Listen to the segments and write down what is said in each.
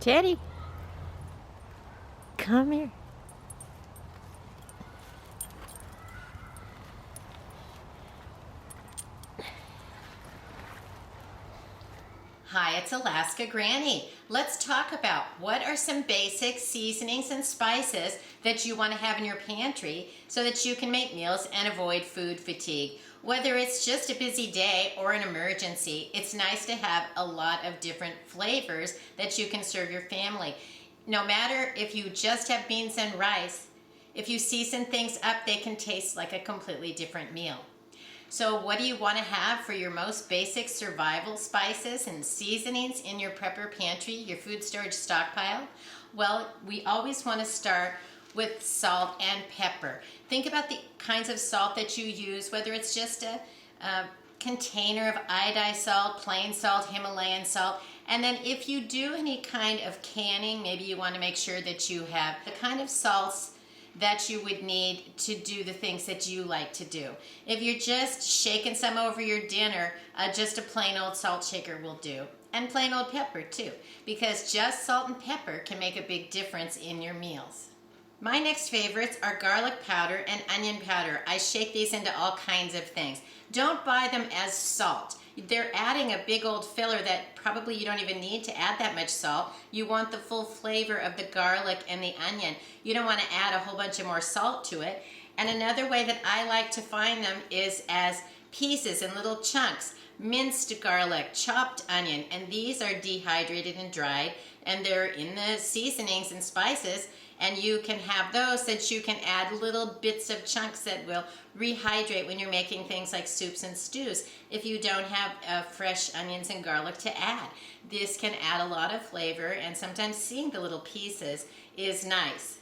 Teddy, come here. Hi, it's Alaska Granny. Let's talk about what are some basic seasonings and spices that you want to have in your pantry so that you can make meals and avoid food fatigue. Whether it's just a busy day or an emergency, it's nice to have a lot of different flavors that you can serve your family. No matter if you just have beans and rice, if you season things up, they can taste like a completely different meal. So what do you want to have for your most basic survival spices and seasonings in your prepper pantry, your food storage stockpile? Well, we always want to start with salt and pepper. Think about the kinds of salt that you use, whether it's just a container of iodized salt, plain salt, Himalayan salt. And then if you do any kind of canning, maybe you want to make sure that you have the kind of salts that you would need to do the things that you like to do. If you're just shaking some over your dinner, just a plain old salt shaker will do. And plain old pepper too, because just salt and pepper can make a big difference in your meals. My next favorites are garlic powder and onion powder. I shake these into all kinds of things. Don't buy them as salt. They're adding a big old filler that probably you don't even need to add that much salt. You want the full flavor of the garlic and the onion. You don't want to add a whole bunch of more salt to it. And another way that I like to find them is as pieces in little chunks. Minced garlic, chopped onion, and these are dehydrated and dried, and they're in the seasonings and spices, and you can have those that you can add little bits of chunks that will rehydrate when you're making things like soups and stews if you don't have fresh onions and garlic to add. This can add a lot of flavor, and sometimes seeing the little pieces is nice.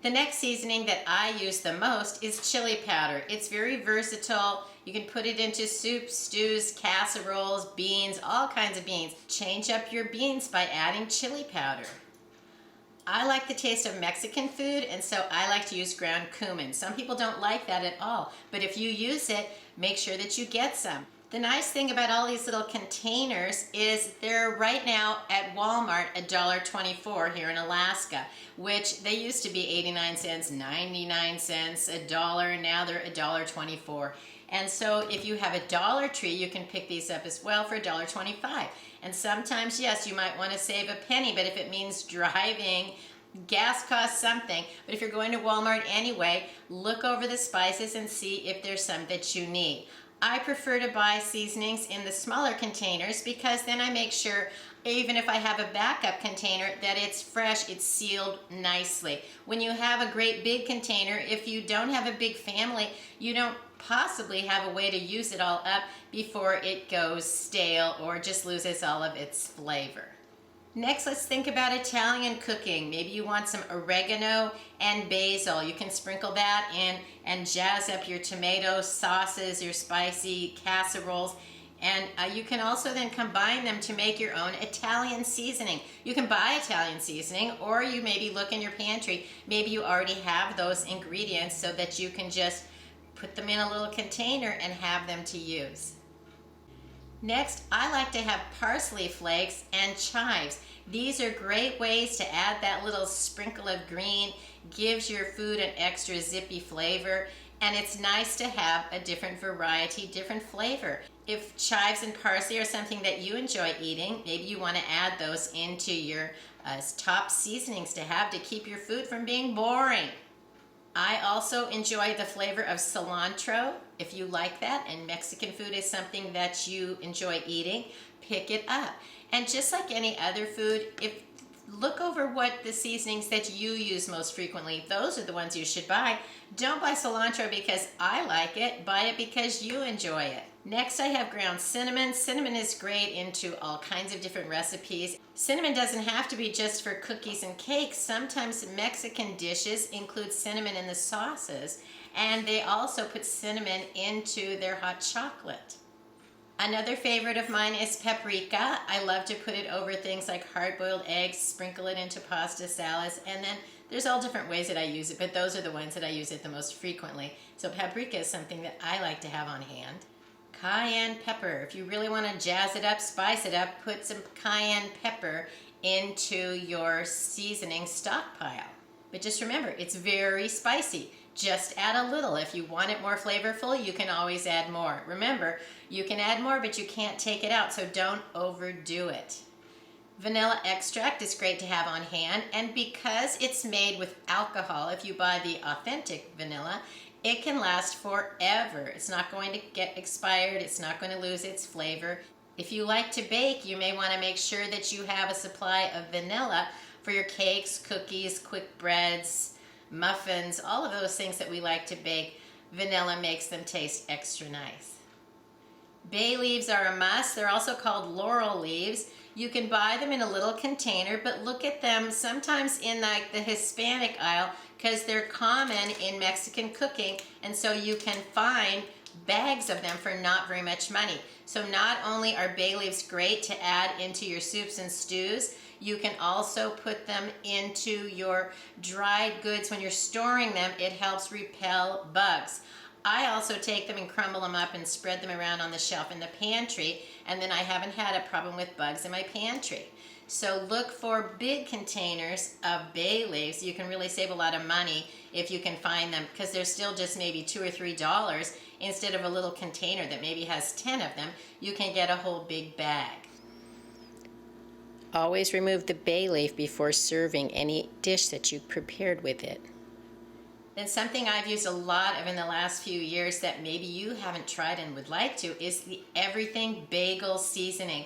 The next seasoning that I use the most is chili powder. It's very versatile. You can put it into soups, stews, casseroles, beans, all kinds of beans. Change up your beans by adding chili powder. I like the taste of Mexican food, and so I like to use ground cumin. Some people don't like that at all, but if you use it, make sure that you get some. The nice thing about all these little containers is they're right now at Walmart $1.24 here in Alaska, which they used to be 89 cents, 99 cents, $1, now they're $1.24. And so if you have a Dollar Tree, you can pick these up as well for $1.25. And sometimes, yes, you might want to save a penny, but if it means driving, gas costs something. But if you're going to Walmart anyway, look over the spices and see if there's some that you need. I prefer to buy seasonings in the smaller containers because then I make sure, even if I have a backup container, that it's fresh, it's sealed nicely. When you have a great big container, if you don't have a big family, you don't possibly have a way to use it all up before it goes stale or just loses all of its flavor. Next, let's think about Italian cooking. Maybe you want some oregano and basil. You can sprinkle that in and jazz up your tomato sauces, your spicy casseroles. And you can also then combine them to make your own Italian seasoning. You can buy Italian seasoning, or you maybe look in your pantry. Maybe you already have those ingredients so that you can just put them in a little container and have them to use. Next, I like to have parsley flakes and chives. These are great ways to add that little sprinkle of green, gives your food an extra zippy flavor, and it's nice to have a different variety, different flavor. If chives and parsley are something that you enjoy eating, maybe you want to add those into your top seasonings to have to keep your food from being boring. I also enjoy the flavor of cilantro. If you like that and Mexican food is something that you enjoy eating, pick it up. And just like any other food, look over what the seasonings that you use most frequently. Those are the ones you should buy. Don't buy cilantro because I like it. Buy it because you enjoy it. Next, I have ground cinnamon. Cinnamon is great into all kinds of different recipes. Cinnamon doesn't have to be just for cookies and cakes. Sometimes Mexican dishes include cinnamon in the sauces, and they also put cinnamon into their hot chocolate. Another favorite of mine is paprika. I love to put it over things like hard-boiled eggs, sprinkle it into pasta salads, and then there's all different ways that I use it, but those are the ones that I use it the most frequently. So paprika is something that I like to have on hand. Cayenne pepper. If you really want to jazz it up, spice it up, put some cayenne pepper into your seasoning stockpile. But just remember, it's very spicy. Just add a little. If you want it more flavorful, you can always add more. Remember, you can add more, but you can't take it out, so don't overdo it. Vanilla extract is great to have on hand, and because it's made with alcohol, if you buy the authentic vanilla, it can last forever. It's not going to get expired. It's not going to lose its flavor. If you like to bake, you may want to make sure that you have a supply of vanilla for your cakes, cookies, quick breads, muffins, all of those things that we like to bake. Vanilla makes them taste extra nice. Bay leaves are a must. They're also called laurel leaves. You can buy them in a little container, but look at them sometimes in like the Hispanic aisle because they're common in Mexican cooking, and so you can find bags of them for not very much money. So not only are bay leaves great to add into your soups and stews, you can also put them into your dried goods when you're storing them. It helps repel bugs. I also take them and crumble them up and spread them around on the shelf in the pantry, and then I haven't had a problem with bugs in my pantry. So look for big containers of bay leaves. You can really save a lot of money if you can find them, because they're still just maybe $2 or $3 instead of a little container that maybe has 10 of them. You can get a whole big bag. Always remove the bay leaf before serving any dish that you prepared with it. Then something I've used a lot of in the last few years that maybe you haven't tried and would like to is the Everything Bagel Seasoning.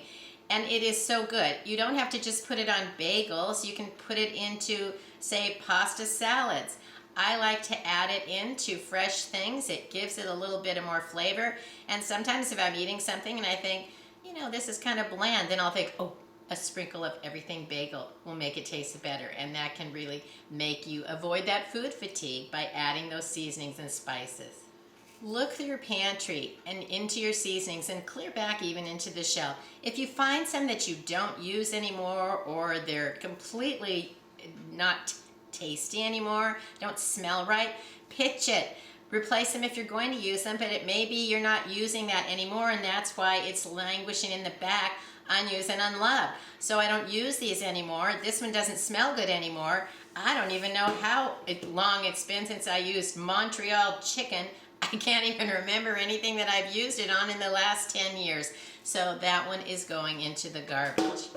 And it is so good. You don't have to just put it on bagels. You can put it into, say, pasta salads. I like to add it into fresh things. It gives it a little bit of more flavor. And sometimes if I'm eating something and I think, this is kind of bland, then I'll think, oh, a sprinkle of Everything Bagel will make it taste better, and that can really make you avoid that food fatigue by adding those seasonings and spices. Look through your pantry and into your seasonings and clear back even into the shelf. If you find some that you don't use anymore, or they're completely not tasty anymore, don't smell right, pitch it. Replace them if you're going to use them, but it may be you're not using that anymore, and that's why it's languishing in the back, unused and unloved. So I don't use these anymore. This one doesn't smell good anymore. I don't even know how long it's been since I used Montreal chicken. I can't even remember anything that I've used it on in the last 10 years. So that one is going into the garbage.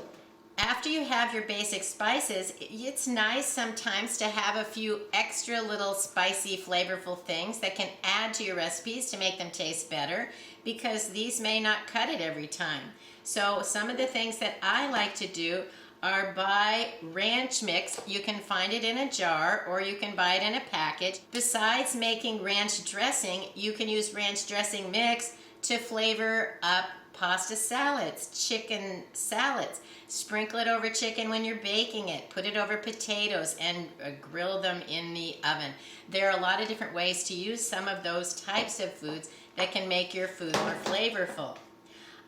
After you have your basic spices, it's nice sometimes to have a few extra little spicy, flavorful things that can add to your recipes to make them taste better, because these may not cut it every time. So some of the things that I like to do are buy ranch mix. You can find it in a jar, or you can buy it in a package. Besides making ranch dressing, you can use ranch dressing mix to flavor up pasta salads, chicken salads. Sprinkle it over chicken when you're baking it. Put it over potatoes and grill them in the oven. There are a lot of different ways to use some of those types of foods that can make your food more flavorful.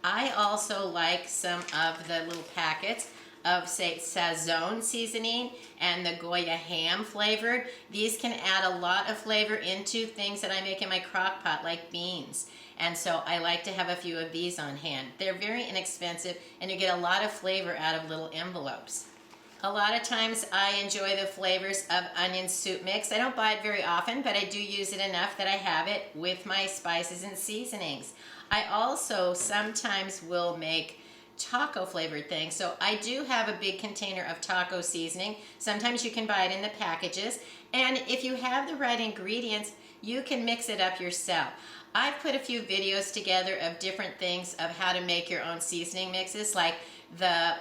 I also like some of the little packets of, say, Sazon seasoning and the Goya ham flavored. These can add a lot of flavor into things that I make in my crock pot, like beans. And so I like to have a few of these on hand. They're very inexpensive, and you get a lot of flavor out of little envelopes. A lot of times I enjoy the flavors of onion soup mix. I don't buy it very often, but I do use it enough that I have it with my spices and seasonings. I also sometimes will make taco flavored things. So I do have a big container of taco seasoning. Sometimes you can buy it in the packages. And if you have the right ingredients, you can mix it up yourself. I've put a few videos together of different things of how to make your own seasoning mixes, like the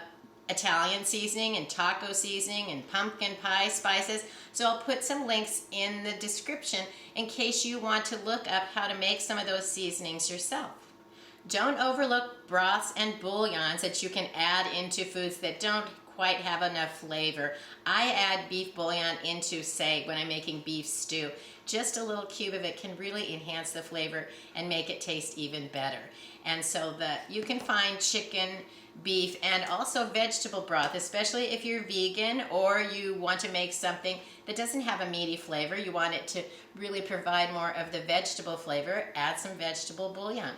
Italian seasoning and taco seasoning and pumpkin pie spices. So I'll put some links in the description in case you want to look up how to make some of those seasonings yourself. Don't overlook broths and bouillons that you can add into foods that don't quite have enough flavor. I add beef bouillon into, say, when I'm making beef stew. Just a little cube of it can really enhance the flavor and make it taste even better. And so you can find chicken, beef, and also vegetable broth, especially if you're vegan or you want to make something that doesn't have a meaty flavor. You want it to really provide more of the vegetable flavor. Add some vegetable bouillon.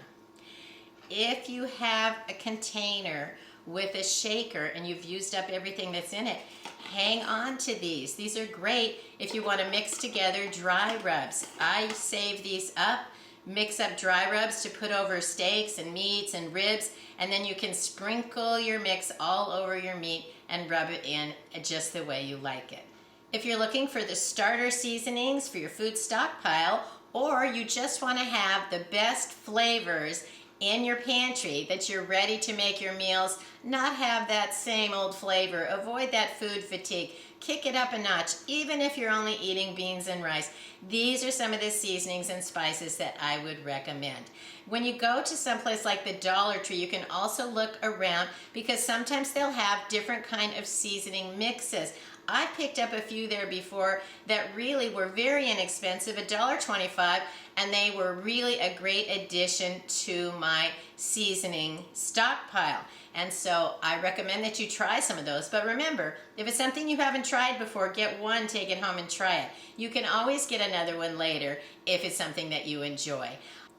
If you have a container with a shaker and you've used up everything that's in it, hang on to these. These are great if you want to mix together dry rubs. I save these up, mix up dry rubs to put over steaks and meats and ribs, and then you can sprinkle your mix all over your meat and rub it in just the way you like it. If you're looking for the starter seasonings for your food stockpile, or you just want to have the best flavors in your pantry that you're ready to make your meals, not have that same old flavor, avoid that food fatigue, kick it up a notch, even if you're only eating beans and rice. These are some of the seasonings and spices that I would recommend. When you go to someplace like the Dollar Tree, you can also look around because sometimes they'll have different kind of seasoning mixes. I picked up a few there before that really were very inexpensive, $1.25, and they were really a great addition to my seasoning stockpile. And so I recommend that you try some of those. But remember, if it's something you haven't tried before, get one, take it home and try it. You can always get another one later if it's something that you enjoy.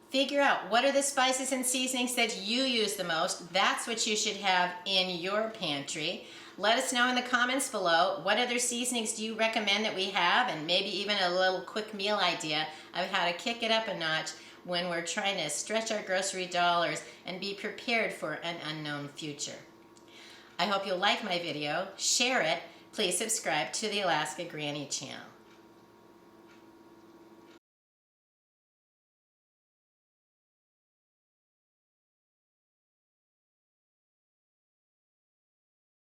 Figure out what are the spices and seasonings that you use the most. That's what you should have in your pantry. Let us know in the comments below what other seasonings do you recommend that we have, and maybe even a little quick meal idea of how to kick it up a notch when we're trying to stretch our grocery dollars and be prepared for an unknown future. I hope you'll like my video, share it, please subscribe to the Alaska Granny channel.